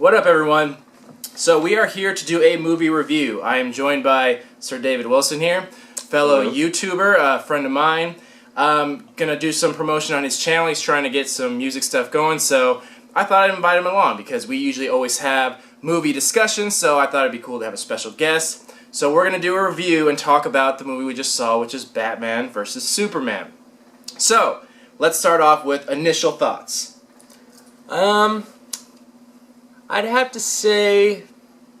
What up, everyone? So we are here to do a movie review. I am joined by Sir David Wilson here, fellow YouTuber, a friend of mine. Gonna do some promotion on his channel. He's trying to get some music stuff going, so I thought I'd invite him along because we usually always have movie discussions, so I thought it'd be cool to have a special guest. So we're gonna do a review and talk about the movie we just saw, which is Batman vs. Superman. So, let's start off with initial thoughts. I'd have to say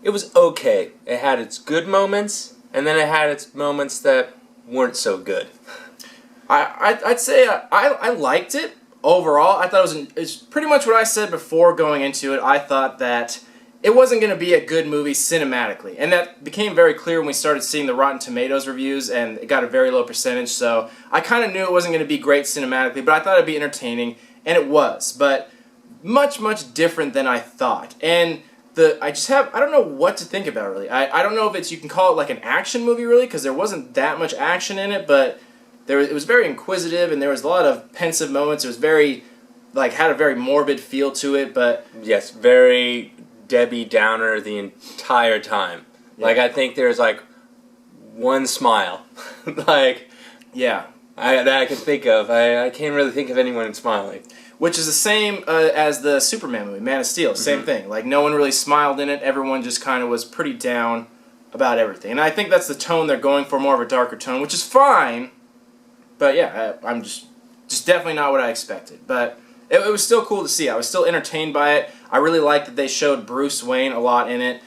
it was okay. It had its good moments, and then it had its moments that weren't so good. I'd say I liked it overall. I thought it's pretty much what I said before going into it. I thought that it wasn't going to be a good movie cinematically, and that became very clear when we started seeing the Rotten Tomatoes reviews, and it got a very low percentage, so I kind of knew it wasn't going to be great cinematically, but I thought it'd be entertaining, and it was, but much different than I thought. And I don't know what to think about, really. I don't know if you can call it like an action movie, really, because there wasn't that much action in it, but it was very inquisitive, and there was a lot of pensive moments. It was very, had a very morbid feel to it, but... Yes, very Debbie Downer the entire time. Yeah. I think there's, one smile. Yeah. That I can think of. I can't really think of anyone smiling. Which is the same as the Superman movie, Man of Steel. Same thing. No one really smiled in it. Everyone just kind of was pretty down about everything. And I think that's the tone they're going for, more of a darker tone, which is fine. But yeah, I'm just definitely not what I expected. But it was still cool to see. I was still entertained by it. I really liked that they showed Bruce Wayne a lot in it.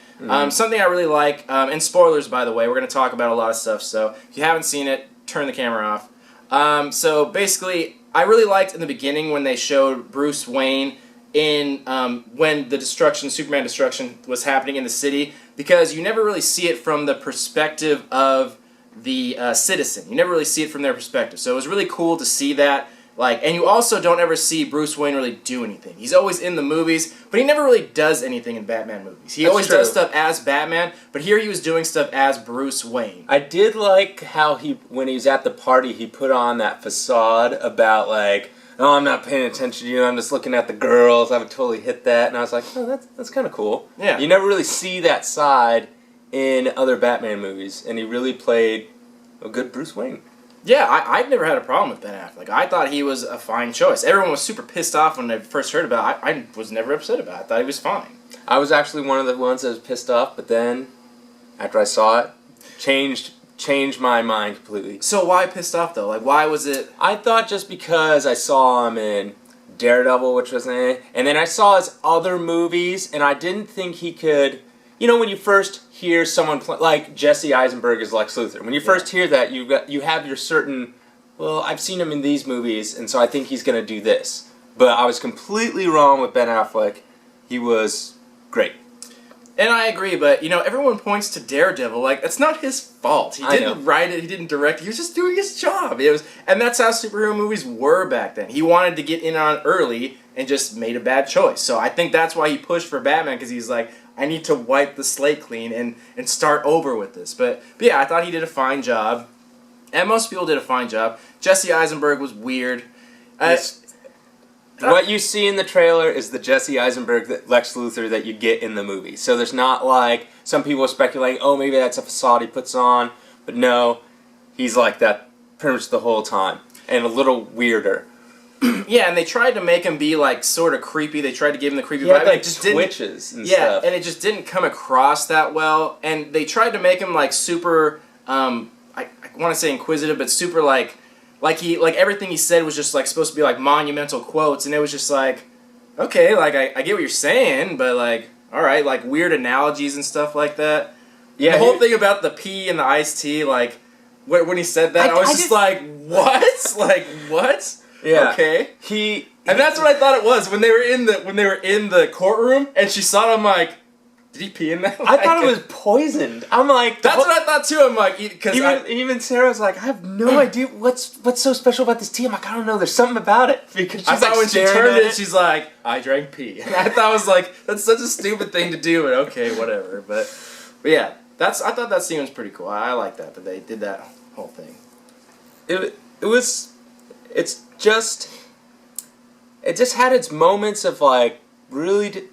Something I really like, and spoilers, by the way, we're going to talk about a lot of stuff. So if you haven't seen it, turn the camera off. So basically, I really liked in the beginning when they showed Bruce Wayne in when the Superman destruction was happening in the city, because you never really see it from the perspective of the citizen. You never really see it from their perspective. So it was really cool to see that. And you also don't ever see Bruce Wayne really do anything. He's always in the movies, but he never really does anything in Batman movies. He always does stuff as Batman, but here he was doing stuff as Bruce Wayne. I did like how when he was at the party, he put on that facade about, oh, I'm not paying attention to you, I'm just looking at the girls, I would totally hit that, and I was like, oh, that's kind of cool. Yeah. You never really see that side in other Batman movies, and he really played a good Bruce Wayne. Yeah, I've never had a problem with Ben Affleck. I thought he was a fine choice. Everyone was super pissed off when they first heard about it. I was never upset about it. I thought he was fine. I was actually one of the ones that was pissed off, but then, after I saw it, changed my mind completely. So why pissed off, though? Why was it... I thought just because I saw him in Daredevil, which was and then I saw his other movies, and I didn't think he could... You know, when you first hear someone play, like Jesse Eisenberg as Lex Luthor, when you first hear that, you have your certain, well, I've seen him in these movies, and so I think he's going to do this. But I was completely wrong with Ben Affleck. He was great. And I agree, but, everyone points to Daredevil. It's not his fault. He didn't write it, he didn't direct it, he was just doing his job. And that's how superhero movies were back then. He wanted to get in on early and just made a bad choice. So I think that's why he pushed for Batman, because he's like, I need to wipe the slate clean and start over with this. But yeah, I thought he did a fine job. And most people did a fine job. Jesse Eisenberg was weird. What you see in the trailer is the Jesse Eisenberg Lex Luthor that you get in the movie. So there's not some people are speculating, oh, maybe that's a facade he puts on. But no, he's like that pretty much the whole time. And a little weirder. Yeah, and they tried to make him be sort of creepy. They tried to give him the creepy vibe. It just twitches and stuff. Yeah, and it just didn't come across that well. And they tried to make him super, I want to say inquisitive, but super everything he said was just supposed to be monumental quotes, and it was just okay, I get what you're saying, but all right, weird analogies and stuff like that. Yeah, the whole thing about the pee and the iced tea, when he said that, I was just what? What? Yeah. Okay. And that's what I thought it was when they were in the courtroom and she saw him did he pee in that? I thought it was poisoned. I'm like, that's what I thought too. I'm because even Sarah's like, I have no idea what's so special about this tea. I'm like, I don't know. There's something about it, because she's when she turned it, she's like, I drank pee. And I thought it was that's such a stupid thing to do, but okay, whatever. But yeah, I thought that scene was pretty cool. I like that they did that whole thing. It just had its moments of really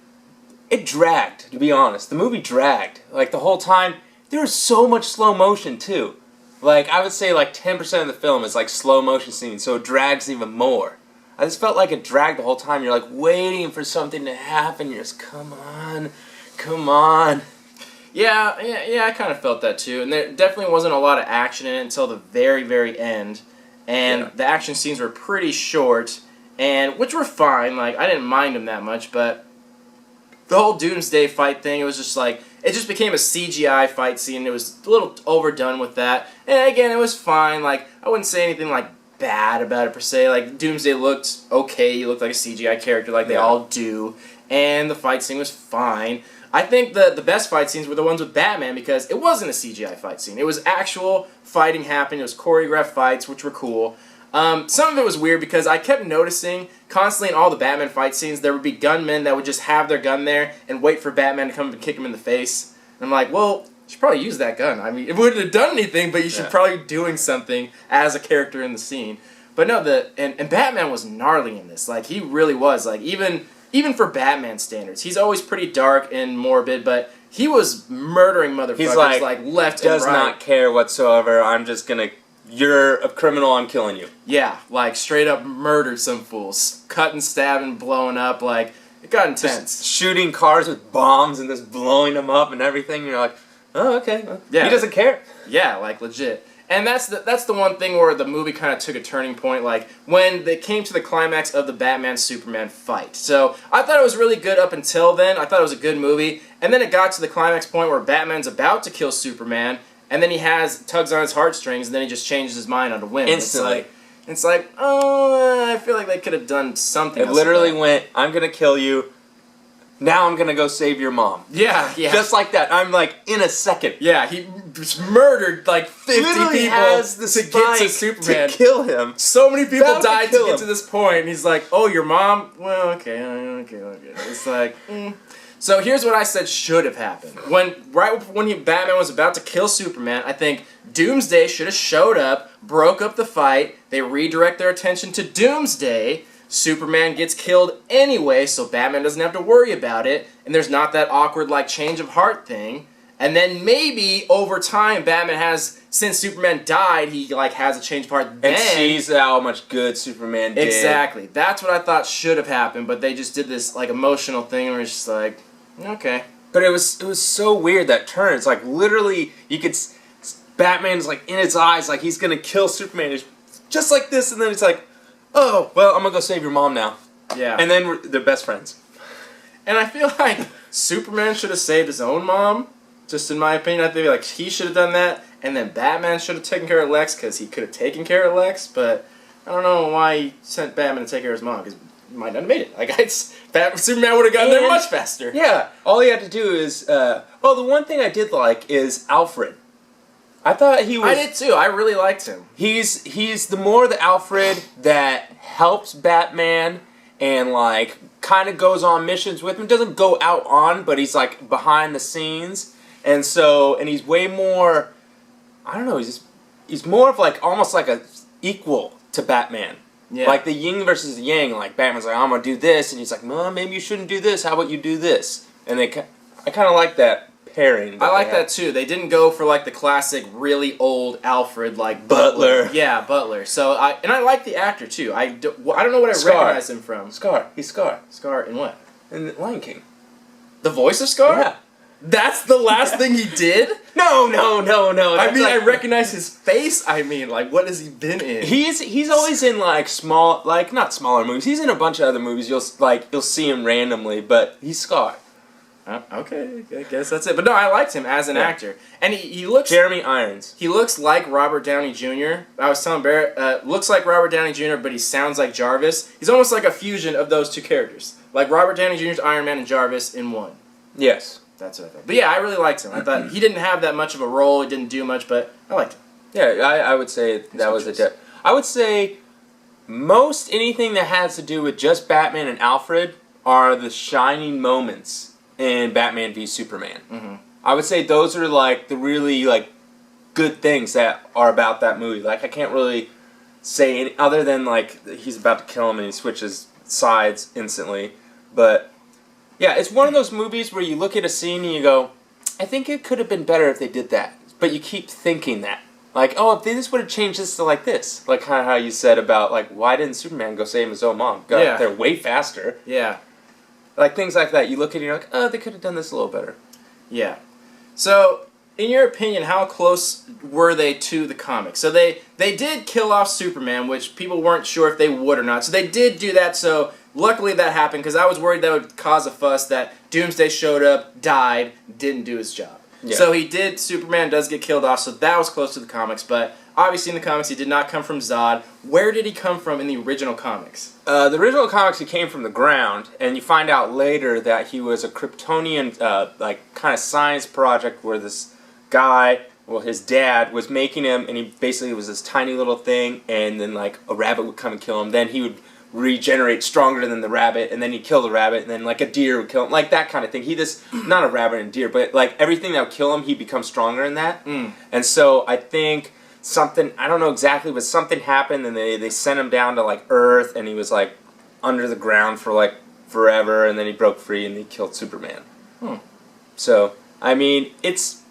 it dragged, to be honest. The movie dragged. Like, the whole time, there was so much slow motion, too. Like, I would say, like, 10% of the film is, like, slow motion scenes, so it drags even more. I just felt like it dragged the whole time. You're, like, waiting for something to happen. You're just, come on, come on. Yeah, I kind of felt that, too. And there definitely wasn't a lot of action in it until the very, very end. And the action scenes were pretty short, and which were fine. Like, I didn't mind them that much, but the whole Doomsday fight thing, it was just like, it just became a CGI fight scene. It was a little overdone with that. And again, it was fine. Like, I wouldn't say anything like bad about it per se. Like, Doomsday looked okay. He looked like a CGI character like they all do. And the fight scene was fine. I think the best fight scenes were the ones with Batman because it wasn't a CGI fight scene. It was actual fighting happening. It was choreographed fights, which were cool. Some of it was weird because I kept noticing constantly in all the Batman fight scenes there would be gunmen that would just have their gun there and wait for Batman to come up and kick him in the face. And I'm like, well, you should probably use that gun. I mean, it wouldn't have done anything, but you should probably be doing something as a character in the scene. But no, and Batman was gnarly in this. Like, he really was. Like, even for Batman standards, he's always pretty dark and morbid, but he was murdering motherfuckers He's like left and right. Does not care whatsoever. I'm just gonna... You're a criminal, I'm killing you. Yeah, like, straight up murdered some fools. Cutting, stabbing, blowing up, like, it got intense. Just shooting cars with bombs and just blowing them up and everything. You're like, oh, okay. Yeah. He doesn't care. Yeah, like, legit. And that's the one thing where the movie kind of took a turning point, like, when they came to the climax of the Batman-Superman fight. So, I thought it was really good up until then. I thought it was a good movie. And then it got to the climax point where Batman's about to kill Superman, and then he tugs on his heartstrings, and then he just changes his mind on a whim. Instantly. It's like, oh, I feel like they could have done something It else literally with went, I'm gonna kill you, now I'm gonna go save your mom. Yeah. Just like that. I'm like, in a second. Yeah, he just murdered like 50 literally people has the to get to spike Superman. to kill him. So many people About to died to kill get him. to this point, and he's like, oh, your mom? Well, okay. It's like, So here's what I said should have happened. Right when Batman was about to kill Superman, I think Doomsday should have showed up, broke up the fight, they redirect their attention to Doomsday, Superman gets killed anyway, so Batman doesn't have to worry about it, and there's not that awkward, like, change of heart thing. And then maybe, over time, Batman has, since Superman died, he, like, has a change of heart then. And sees how much good Superman did. Exactly. That's what I thought should have happened, but they just did this, like, emotional thing where it's just like, okay. But it was so weird, that turn. It's like, literally, you could... Batman's, like, in his eyes, like, he's gonna kill Superman. It's just like this, and then it's like, oh, well, I'm gonna go save your mom now. Yeah. And then they're best friends. And I feel like Superman should have saved his own mom, just in my opinion. I think, like, he should have done that, and then Batman should have taken care of Lex, because he could have taken care of Lex, but I don't know why he sent Batman to take care of his mom, because he might not have made it. Like, Superman would have gotten there much faster. Yeah, all he had to do is, the one thing I did like is Alfred. I thought he was... I did too. I really liked him. He's the more the Alfred that helps Batman and, like, kind of goes on missions with him. Doesn't go out on, but he's, like, behind the scenes. And he's way more... I don't know, he's more of, like, almost like a equal to Batman. Yeah. Like the yin versus the yang. Like, Batman's like, I'm gonna do this, and he's like, well, maybe you shouldn't do this. How about you do this? And I kind of like that pairing. I like that too. They didn't go for like the classic, really old Alfred, like Butler. Yeah, Butler. So I like the actor too. I don't know what I recognize him from. Scar. He's Scar. Scar in what? In Lion King. The voice of Scar? Yeah. That's the last thing he did? No. I mean, I recognize his face. I mean, like, what has he been in? He's always in like small, like not smaller movies. He's in a bunch of other movies. You'll see him randomly, but he's Scar. Okay, I guess that's it. But no, I liked him as an actor, and he looks. Jeremy Irons. He looks like Robert Downey Jr. I was telling Barrett, looks like Robert Downey Jr., but he sounds like Jarvis. He's almost like a fusion of those two characters, like Robert Downey Jr.'s Iron Man and Jarvis in one. Yes. That's what I thought. But yeah, I really liked him. I thought he didn't have that much of a role. He didn't do much, but I liked him. Yeah, I would say that was I would say most anything that has to do with just Batman and Alfred are the shining moments in Batman v Superman. Mm-hmm. I would say those are like the really like good things that are about that movie. Like I can't really say any, other than like he's about to kill him and he switches sides instantly, but Yeah, it's one of those movies where you look at a scene and you go, I think it could have been better if they did that. But you keep thinking that. Like, oh, if they just would have changed this to like this. Like kind of how you said about, like, why didn't Superman go save his own mom? God, they're way faster. Yeah. Like, things like that. You look at it and you're like, oh, they could have done this a little better. Yeah. So, in your opinion, how close were they to the comics? So they did kill off Superman, which people weren't sure if they would or not. So they did do that, so luckily that happened, because I was worried that would cause a fuss that Doomsday showed up, died, didn't do his job. Yeah. So Superman does get killed off, so that was close to the comics, but obviously in the comics he did not come from Zod. Where did he come from in the original comics? The original comics, he came from the ground, and you find out later that he was a Kryptonian, like, kind of science project where this guy, well, his dad, was making him, and he basically was this tiny little thing, and then, like, a rabbit would come and kill him. Then he would regenerate stronger than the rabbit, and then he'd kill the rabbit, and then, like, a deer would kill him. Like, that kind of thing. He just, not a rabbit and deer, but, like, everything that would kill him, he'd become stronger in that. And so I think something, I don't know exactly, but something happened, and they sent him down to, like, Earth, and he was, like, under the ground for, like, forever, and then he broke free, and he killed Superman. So, I mean, it's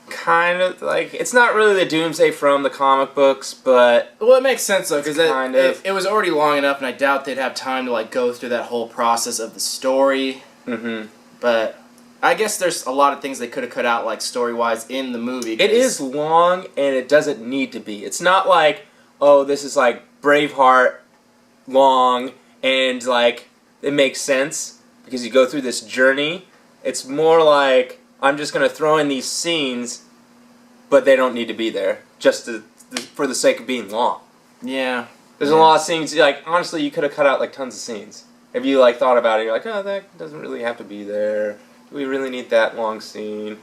kind of like, it's not really the Doomsday from the comic books, but well, it makes sense though, because it was already long enough, and I doubt they'd have time to like go through that whole process of the story. But I guess there's a lot of things they could have cut out, like story-wise, in the movie. It is long, and it doesn't need to be. It's not like, oh, this is like Braveheart long, and like it makes sense because you go through this journey. It's more like, I'm just going to throw in these scenes, but they don't need to be there, just for the sake of being long. Yeah. There's a lot of scenes, like, honestly, you could have cut out, like, tons of scenes. If you, like, thought about it, you're like, oh, that doesn't really have to be there. Do we really need that long scene?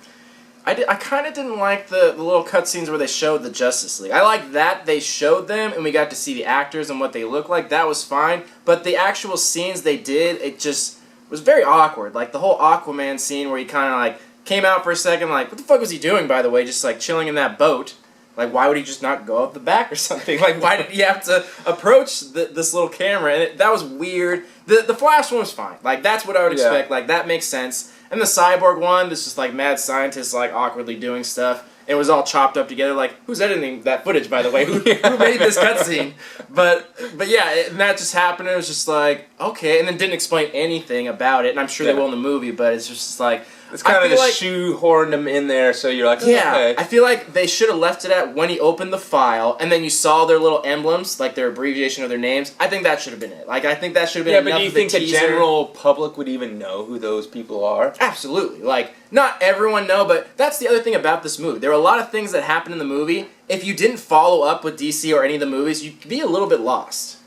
I kind of didn't like the little cutscenes where they showed the Justice League. I like that they showed them, and we got to see the actors and what they look like. That was fine. But the actual scenes they did, it just was very awkward. Like, the whole Aquaman scene where he kind of, like, came out for a second, like, what the fuck was he doing, by the way? Just, like, chilling in that boat. Like, why would he just not go out the back or something? Like, why did he have to approach this little camera? And that was weird. The Flash one was fine. Like, that's what I would expect. Like, that makes sense. And the Cyborg one, this just, like, mad scientists, like, awkwardly doing stuff. It was all chopped up together. Like, who's editing that footage, by the way? Who made this cutscene? But yeah, and that just happened. It was just like, okay. And then didn't explain anything about it. And I'm sure they will in the movie, but it's just like, it's kind of just shoehorned them in there, so you're like, oh, yeah, okay. I feel like they should have left it at when he opened the file, and then you saw their little emblems, like their abbreviation of their names. I think that should have been it. Like, I think that should have been enough. Yeah, but do you think the general public would even know who those people are? Absolutely. Like, not everyone know, but that's the other thing about this movie. There are a lot of things that happen in the movie. If you didn't follow up with DC or any of the movies, you'd be a little bit lost.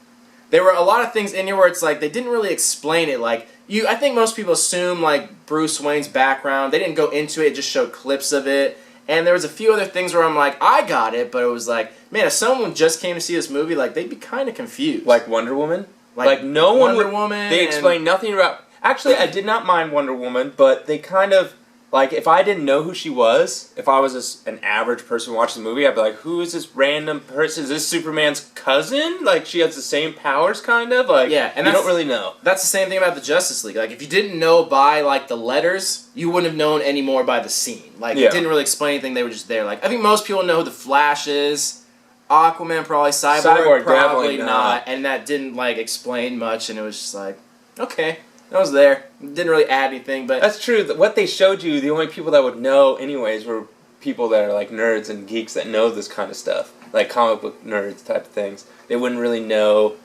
There were a lot of things in here where it's like, they didn't really explain it. Like, I think most people assume, like, Bruce Wayne's background. They didn't go into it, just showed clips of it. And there was a few other things where I'm like, I got it, but it was like, man, if someone just came to see this movie, like, they'd be kind of confused. Like Wonder Woman? Like no one Wonder Woman. They explained nothing about... Actually, I did not mind Wonder Woman, but they kind of... Like, if I didn't know who she was, if I was just an average person watching the movie, I'd be like, who is this random person? Is this Superman's cousin? Like, she has the same powers, kind of? Like, yeah, and you don't really know. That's the same thing about the Justice League. Like, if you didn't know by, like, the letters, you wouldn't have known any more by the scene. Like, it didn't really explain anything. They were just there. Like, I think most people know who the Flash is. Aquaman probably. Cyborg probably not. And that didn't, like, explain much, and it was just like, okay. I was there. Didn't really add anything, but... That's true. What they showed you, the only people that would know anyways were people that are like nerds and geeks that know this kind of stuff. Like comic book nerds type of things. They wouldn't really know,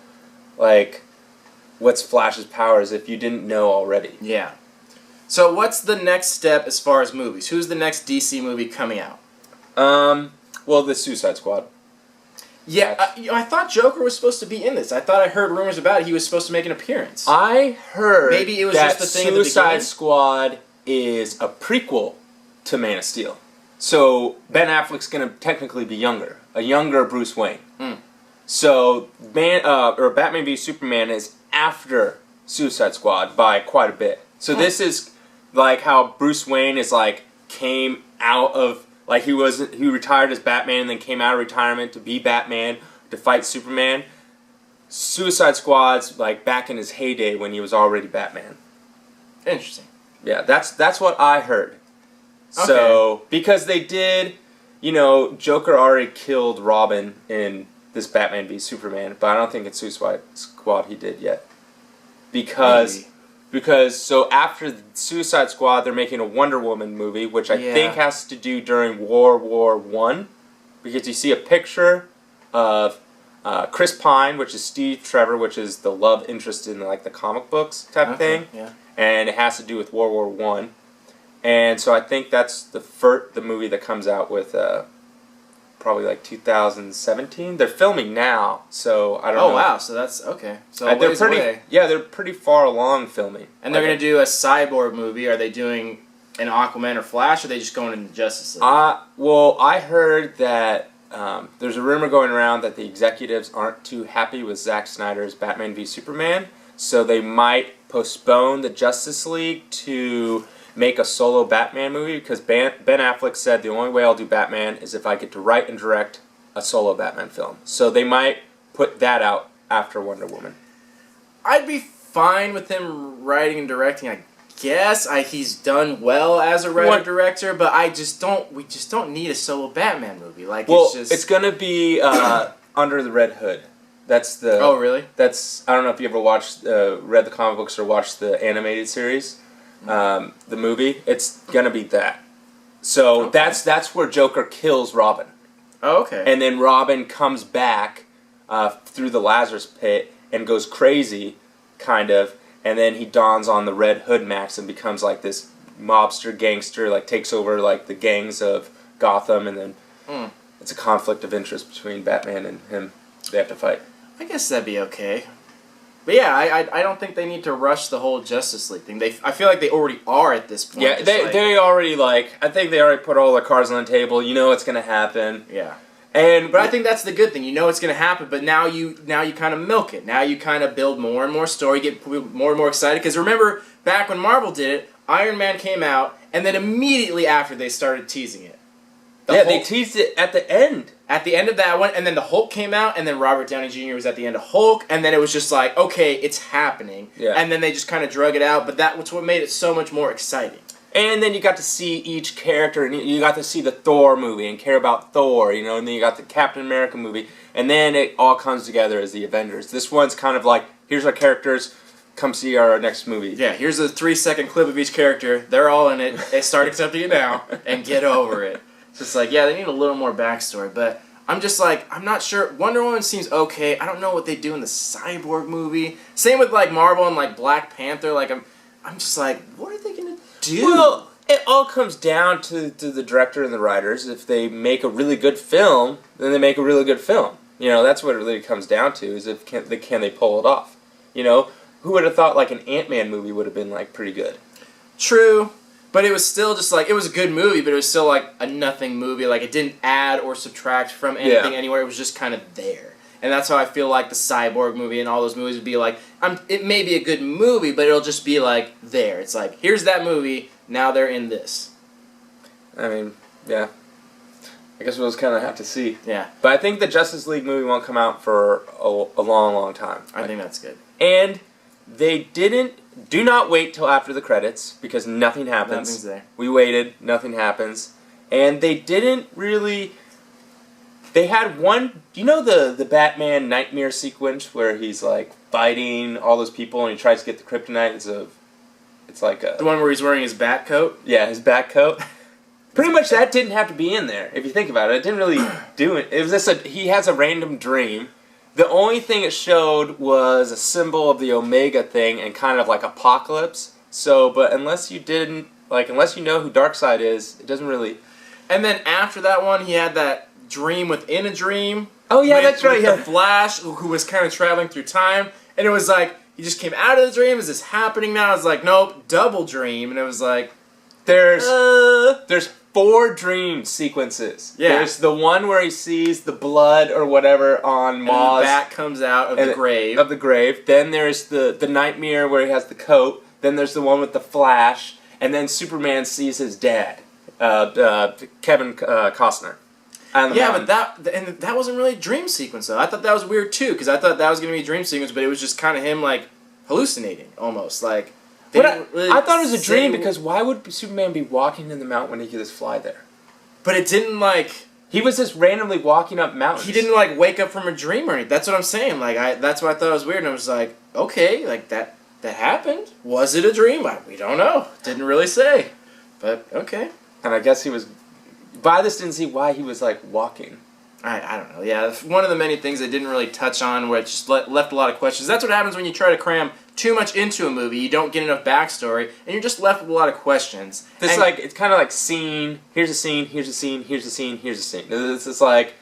like, what's Flash's powers if you didn't know already. Yeah. So what's the next step as far as movies? Who's the next DC movie coming out? Well, the Suicide Squad. Yeah, I thought Joker was supposed to be in this. I thought I heard rumors about it. He was supposed to make an appearance. I heard maybe it was that just the thing at the beginning. Suicide Squad is a prequel to Man of Steel. So Ben Affleck's going to technically be younger. A younger Bruce Wayne. So Batman v Superman is after Suicide Squad by quite a bit. So this is like how Bruce Wayne is like came out of... Like, he retired as Batman and then came out of retirement to be Batman, to fight Superman. Suicide Squad's, like, back in his heyday when he was already Batman. Interesting. Yeah, that's what I heard. Okay. So, because they did, Joker already killed Robin in this Batman v Superman, but I don't think in Suicide Squad he did yet. Because so after Suicide Squad, they're making a Wonder Woman movie, which I think has to do during World War One, because you see a picture of Chris Pine, which is Steve Trevor, which is the love interest in like the comic books type of thing, and it has to do with World War One, and so I think that's the movie that comes out with probably like 2017. They're filming now, so I don't know. Oh wow, so that's okay. So they're pretty far along filming. And they're gonna do a Cyborg movie. Are they doing an Aquaman or Flash? Or are they just going into Justice League? Well, I heard that there's a rumor going around that the executives aren't too happy with Zack Snyder's Batman v Superman, so they might postpone the Justice League to make a solo Batman movie, because Ben Affleck said the only way I'll do Batman is if I get to write and direct a solo Batman film. So they might put that out after Wonder Woman. I'd be fine with him writing and directing, I guess. He's done well as a writer-director, but we just don't need a solo Batman movie. Like, it's gonna be Under the Red Hood. That's the... Oh, really? I don't know if you ever read the comic books or watched the animated series. The movie, it's gonna be that. So that's where Joker kills Robin. Oh, okay. And then Robin comes back through the Lazarus Pit and goes crazy, kind of, and then he dons on the Red Hood mask and becomes like this mobster gangster, like takes over like the gangs of Gotham, and then it's a conflict of interest between Batman and him. They have to fight. I guess that'd be okay. But yeah, I don't think they need to rush the whole Justice League thing. I feel like they already are at this point. Yeah, they already I think they already put all their cards on the table. You know what's gonna happen. Yeah. But I think that's the good thing. You know it's gonna happen, but now you kind of milk it. Now you kind of build more and more story, get more and more excited. Because remember, back when Marvel did it, Iron Man came out, and then immediately after they started teasing it. They teased it at the end. At the end of that one, and then the Hulk came out, and then Robert Downey Jr. was at the end of Hulk, and then it was just like, okay, it's happening. Yeah. And then they just kind of drug it out, but that was what made it so much more exciting. And then you got to see each character, and you got to see the Thor movie and care about Thor, and then you got the Captain America movie, and then it all comes together as the Avengers. This one's kind of like, here's our characters, come see our next movie. Yeah, here's a 3-second clip of each character, they're all in it, they start accepting it now, and get over it. It's just like, yeah, they need a little more backstory, but I'm just like, I'm not sure. Wonder Woman seems okay. I don't know what they do in the Cyborg movie. Same with like Marvel and like Black Panther. Like I'm just like, what are they gonna do? Well, it all comes down to the director and the writers. If they make a really good film, then they make a really good film. That's what it really comes down to, is can they pull it off? Who would have thought like an Ant-Man movie would have been like pretty good? True. But it was still just like, it was a good movie, but it was still like a nothing movie. Like, it didn't add or subtract from anything anywhere. It was just kind of there. And that's how I feel like the Cyborg movie and all those movies would be like, it may be a good movie, but it'll just be like there. It's like, here's that movie, now they're in this. I mean, yeah. I guess we'll just kind of have to see. Yeah. But I think the Justice League movie won't come out for a long, long time. I think that's good. And they do not wait till after the credits, because nothing happens. Nothing's there. We waited, nothing happens. And they didn't really... They had one... the Batman nightmare sequence where he's like fighting all those people and he tries to get the kryptonite? It's like a... The one where he's wearing his bat coat? Yeah, his bat coat. Pretty much that didn't have to be in there, if you think about it. It didn't really do it. It was just he has a random dream. The only thing it showed was a symbol of the Omega thing and kind of like Apocalypse. But unless you know who Darkseid is, it doesn't really... And then after that one, he had that dream within a dream. Oh yeah, that's right. The Flash, who was kind of traveling through time. And it was like, he just came out of the dream. Is this happening now? I was like, nope, double dream. And it was like... There's 4 dream sequences. Yeah. There's the one where he sees the blood or whatever on Maz. And the bat comes out of the grave. Of the grave. Then there's the nightmare where he has the coat. Then there's the one with the Flash. And then Superman sees his dad, Kevin Costner. Yeah, but that wasn't really a dream sequence, though. I thought that was weird, too, because I thought that was going to be a dream sequence, but it was just kind of him, like, hallucinating, almost. Like, But I thought it was a dream because why would Superman be walking in the mountain when he could just fly there? But it didn't like... He was just randomly walking up mountains. He didn't like wake up from a dream or anything. That's what I'm saying. Like that's what I thought was weird. And I was like, okay, like that happened. Was it a dream? We don't know. Didn't really say. But okay. And I guess he was... But I just didn't see why he was like walking. I don't know. Yeah, one of the many things they didn't really touch on, where it just left a lot of questions. That's what happens when you try to cram too much into a movie. You don't get enough backstory, and you're just left with a lot of questions. It's kind of like scene. Here's a scene. Here's a scene. Here's a scene. Here's a scene. It's just like,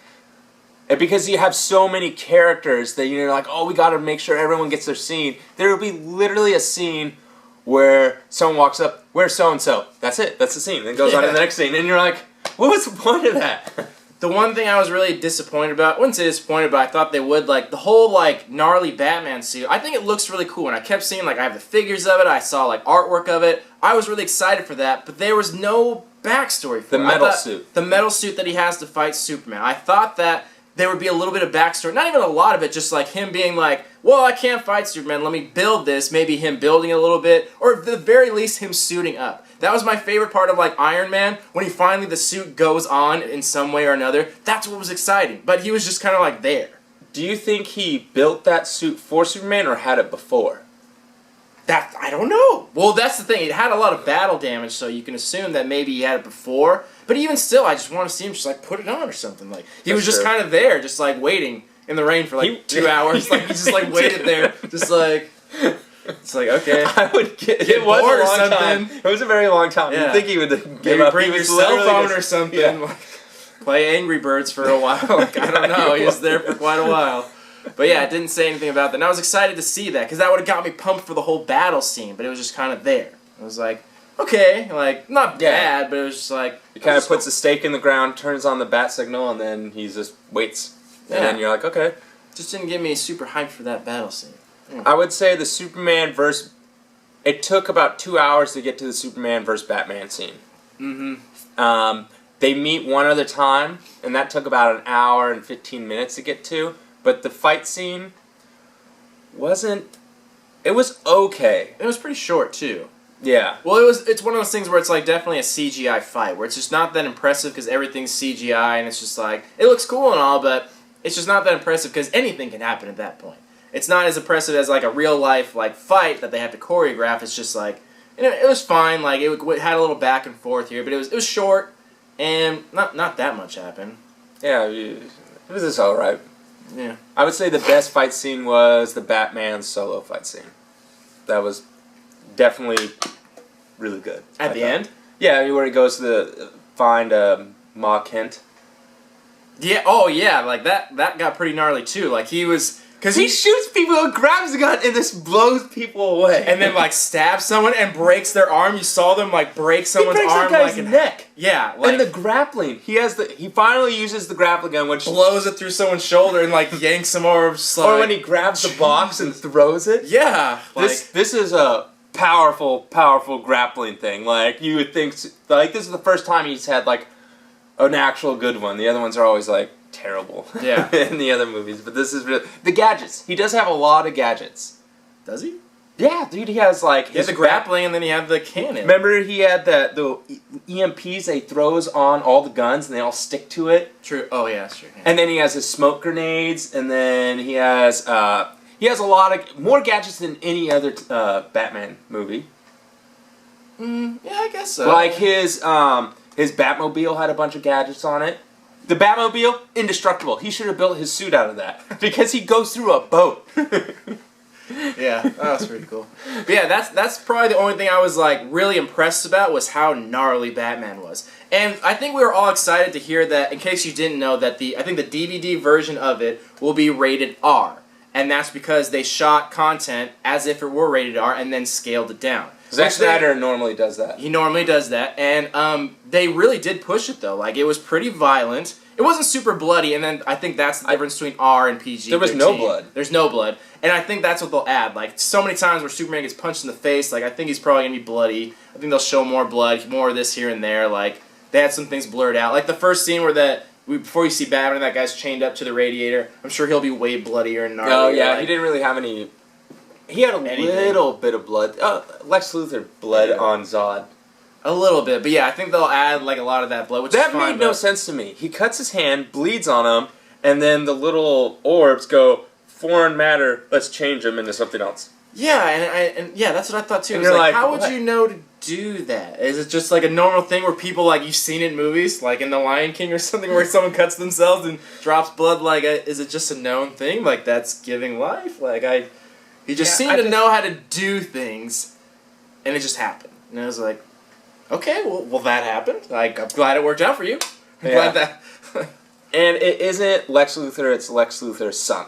because you have so many characters that you're like, oh, we got to make sure everyone gets their scene. There will be literally a scene where someone walks up, where's so and so? That's it. That's the scene. Then goes on to the next scene, and you're like, what was the point of that? The one thing I was really disappointed about, I wouldn't say disappointed, but I thought they would, like, the whole, like, gnarly Batman suit, I think it looks really cool, and I kept seeing, like, I have the figures of it, I saw, like, artwork of it, I was really excited for that, but there was no backstory for it. The metal suit. The metal suit that he has to fight Superman. I thought that there would be a little bit of backstory, not even a lot of it, just, like, him being like, well, I can't fight Superman, let me build this, maybe him building it a little bit, or at the very least, him suiting up. That was my favorite part of, like, Iron Man, when he finally, the suit goes on in some way or another. That's what was exciting. But he was just kind of, like, there. Do you think he built that suit for Superman or had it before? That, I don't know. Well, that's the thing. It had a lot of battle damage, so you can assume that maybe he had it before. But even still, I just want to see him just, like, put it on or something. Like, he was just kind of there, just, like, waiting in the rain for, like, 2 hours. Like, he just, like, waited there, just, like... It's like, okay. I would get bored or something. Time. It was a very long time. Yeah. You'd think he would maybe up. bring your cell phone or something. Yeah. Like, play Angry Birds for a while. Like, I don't know. He was there for quite a while. But yeah, it didn't say anything about that. And I was excited to see that because that would have got me pumped for the whole battle scene. But it was just kind of there. I was like, okay, like not bad, but it was just like he kind of puts a stake in the ground, turns on the bat signal, and then he just waits. And then you're like, okay. Just didn't get me super hyped for that battle scene. I would say the Superman versus... It took about 2 hours to get to the Superman versus Batman scene. Mm-hmm. They meet one other time, and that took about an hour and 15 minutes to get to. But the fight scene wasn't... It was okay. It was pretty short, too. Yeah. Well, it's one of those things where it's like definitely a CGI fight, where it's just not that impressive because everything's CGI, and it's just like, it looks cool and all, but it's just not that impressive because anything can happen at that point. It's not as impressive as like a real life like fight that they have to choreograph. It's just like, you know, it was fine. Like it had a little back and forth here, but it was short and not that much happened. Yeah, it was just all right. Yeah, I would say the best fight scene was the Batman solo fight scene. That was definitely really good. At the end? Yeah, where he goes to find Ma Kent. Yeah. Oh yeah, like that got pretty gnarly too. Like he was. Because he shoots people and grabs the gun and just blows people away. And then, like, stabs someone and breaks their arm. You saw them, like, break someone's arm. He breaks that guy's neck. Yeah. Like, and the grappling. He finally uses the grappling gun, which... blows it through someone's shoulder and, like, yanks him over. Or when he grabs the box and throws it. Yeah. Like, this is a powerful, powerful grappling thing. Like, you would think... Like, this is the first time he's had, like, an actual good one. The other ones are always, like... terrible in the other movies, but this is really the gadgets. He does have a lot of gadgets. Does he? Yeah, dude. He has like he had the grappling, and then he had the cannon. Remember, he had the EMPs that he throws on all the guns, and they all stick to it. True. Oh yeah, that's true. Yeah. And then he has his smoke grenades, and then he has a lot of more gadgets than any other Batman movie. Yeah, I guess so. Like his Batmobile had a bunch of gadgets on it. The Batmobile, indestructible. He should have built his suit out of that. Because he goes through a boat. Yeah, that was pretty cool. But yeah, that's probably the only thing I was like really impressed about was how gnarly Batman was. And I think we were all excited to hear that, in case you didn't know, that I think the DVD version of it will be rated R. And that's because they shot content as if it were rated R and then scaled it down. Zack Snyder normally does that. He normally does that, and they really did push it though. Like it was pretty violent. It wasn't super bloody, and then I think that's the difference between R and PG. There was no blood. There's no blood, and I think that's what they'll add. Like so many times where Superman gets punched in the face, like I think he's probably gonna be bloody. I think they'll show more blood, more of this here and there. Like they had some things blurred out. Like the first scene where before you see Batman, that guy's chained up to the radiator. I'm sure he'll be way bloodier and gnarlier. Oh yeah, like, he didn't really have any He had a anything. little bit of blood. Lex Luthor bled on Zod. A little bit, but yeah, I think they'll add like a lot of that blood, which That is fine, made no sense to me. He cuts his hand, bleeds on him, and then the little orbs go, foreign matter, let's change him into something else. Yeah, and yeah, that's what I thought too. And It's you're like, like, how would what? you know to do that? Is it just like a normal thing where people, like, you've seen it in movies, like in The Lion King or something, where someone cuts themselves and drops blood? Like, is it just a known thing? Like, that's giving life? Like, he just seemed to know how to do things, and it just happened. And I was like, okay, well that happened. Like, I'm glad it worked out for you. I'm glad that. And it isn't Lex Luthor; it's Lex Luthor's son.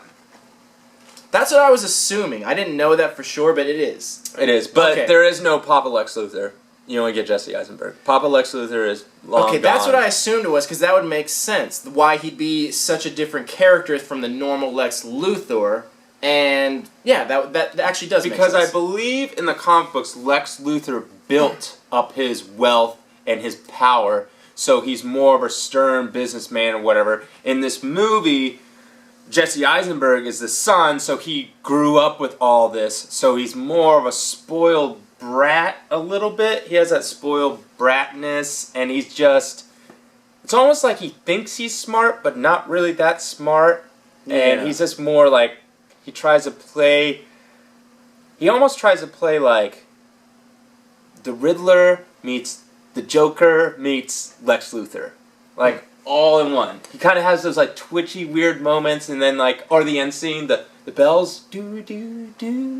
That's what I was assuming. I didn't know that for sure, but it is. It is, but Okay. there is no Papa Lex Luthor. You only get Jesse Eisenberg. Papa Lex Luthor is long Okay, that's gone. what I assumed it was, because that would make sense. Why he'd be such a different character from the normal Lex Luthor, and yeah, that actually does make sense. Because I believe in the comic books, Lex Luthor built up his wealth and his power, so he's more of a stern businessman or whatever. In this movie, Jesse Eisenberg is the son, so he grew up with all this, so he's more of a spoiled brat a little bit. He has that spoiled bratness, and he's just... It's almost like he thinks he's smart, but not really that smart. And he's just more like... He tries to play... He almost tries to play like... The Riddler meets the Joker meets Lex Luthor. Like, all in one. He kind of has those like twitchy, weird moments, and then like, or the end scene, the bells, do.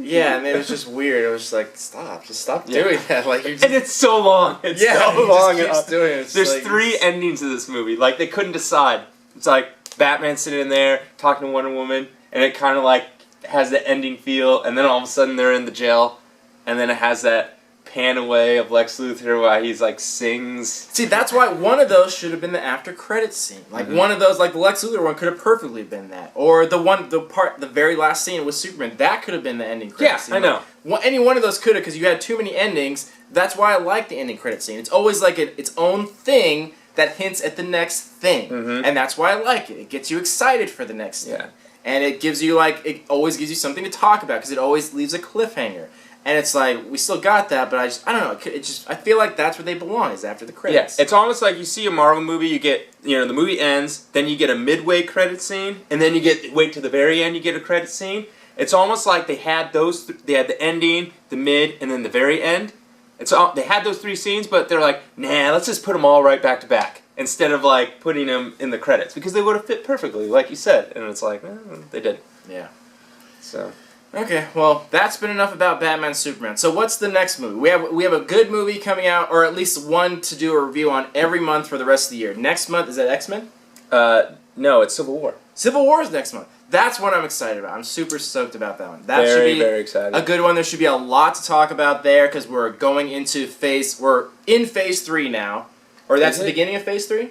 Yeah, and it was just weird. It was just like, stop doing that. Like, you're just, And it's so long. It's so he long. just keeps doing it. It's There's like, 3 endings to this movie. Like, they couldn't decide. It's like Batman sitting in there talking to Wonder Woman, and it kind of like has the ending feel, and then all of a sudden they're in the jail, and then it has that pan away of Lex Luthor while he's like sings. See, that's why one of those should have been the after credits scene. Like one of those, like the Lex Luthor one, could have perfectly been that, or the very last scene with Superman, that could have been the ending credits scene. I know. Like, any one of those could have, because you had too many endings. That's why I like the ending credit scene. It's always like its own thing that hints at the next thing, and that's why I like it. It gets you excited for the next thing, and it gives you it always gives you something to talk about because it always leaves a cliffhanger. And it's like, we still got that, but I don't know, I feel like that's where they belong, is after the credits. Yeah, it's almost like you see a Marvel movie, you get, the movie ends, then you get a midway credit scene, and then you wait to the very end, you get a credit scene. It's almost like they had they had the ending, the mid, and then the very end. They had those 3 scenes, but they're like, nah, let's just put them all right back to back, instead of like putting them in the credits, because they would have fit perfectly, like you said. And it's like, they did. Yeah. So... Okay, well, that's been enough about Batman Superman. So what's the next movie? We have a good movie coming out, or at least one to do a review on every month for the rest of the year. Next month, is that X-Men? No, it's Civil War. Civil War is next month. That's what I'm excited about. I'm super stoked about that one. That Very, should be very excited. a good one. There should be a lot to talk about there, because we're in Phase 3 now. Or that's the beginning of Phase 3?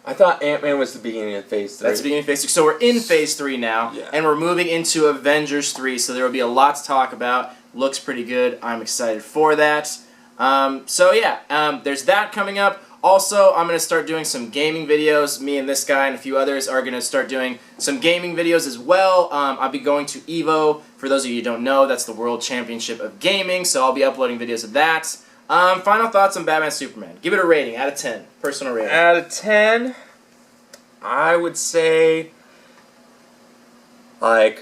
I thought Ant-Man was the beginning of Phase 3. That's the beginning of Phase 3. So we're in Phase 3 now, and we're moving into Avengers 3, so there will be a lot to talk about. Looks pretty good. I'm excited for that. There's that coming up. Also, I'm going to start doing some gaming videos. Me and this guy and a few others are going to start doing some gaming videos as well. I'll be going to EVO. For those of you who don't know, that's the World Championship of Gaming, so I'll be uploading videos of that. Final thoughts on Batman Superman. Give it a rating out of 10. Personal rating. Out of 10, I would say, I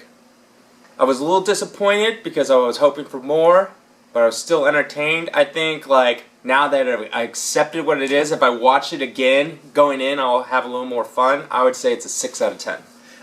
was a little disappointed because I was hoping for more, but I was still entertained. I think, now that I accepted what it is, if I watch it again, going in, I'll have a little more fun. I would say it's a 6 out of 10.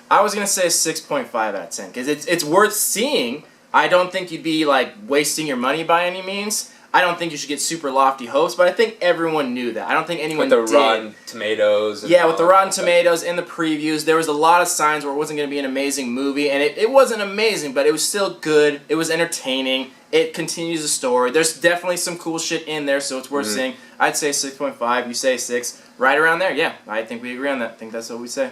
I was going to say a 6.5 out of 10, because it's worth seeing. I don't think you'd be, wasting your money by any means. I don't think you should get super lofty hopes, but I think everyone knew that. I don't think anyone did. With the Rotten Tomatoes. Yeah, with the Rotten Tomatoes in the previews, there was a lot of signs where it wasn't going to be an amazing movie, and it wasn't amazing, but it was still good. It was entertaining. It continues the story. There's definitely some cool shit in there, so it's worth seeing. I'd say 6.5. You say 6. Right around there. Yeah, I think we agree on that. I think that's what we say.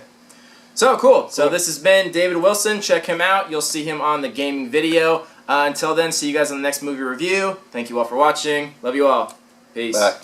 So, cool. So this has been David Wilson. Check him out. You'll see him on the gaming video. Until then, see you guys on the next movie review. Thank you all for watching. Love you all. Peace. Bye.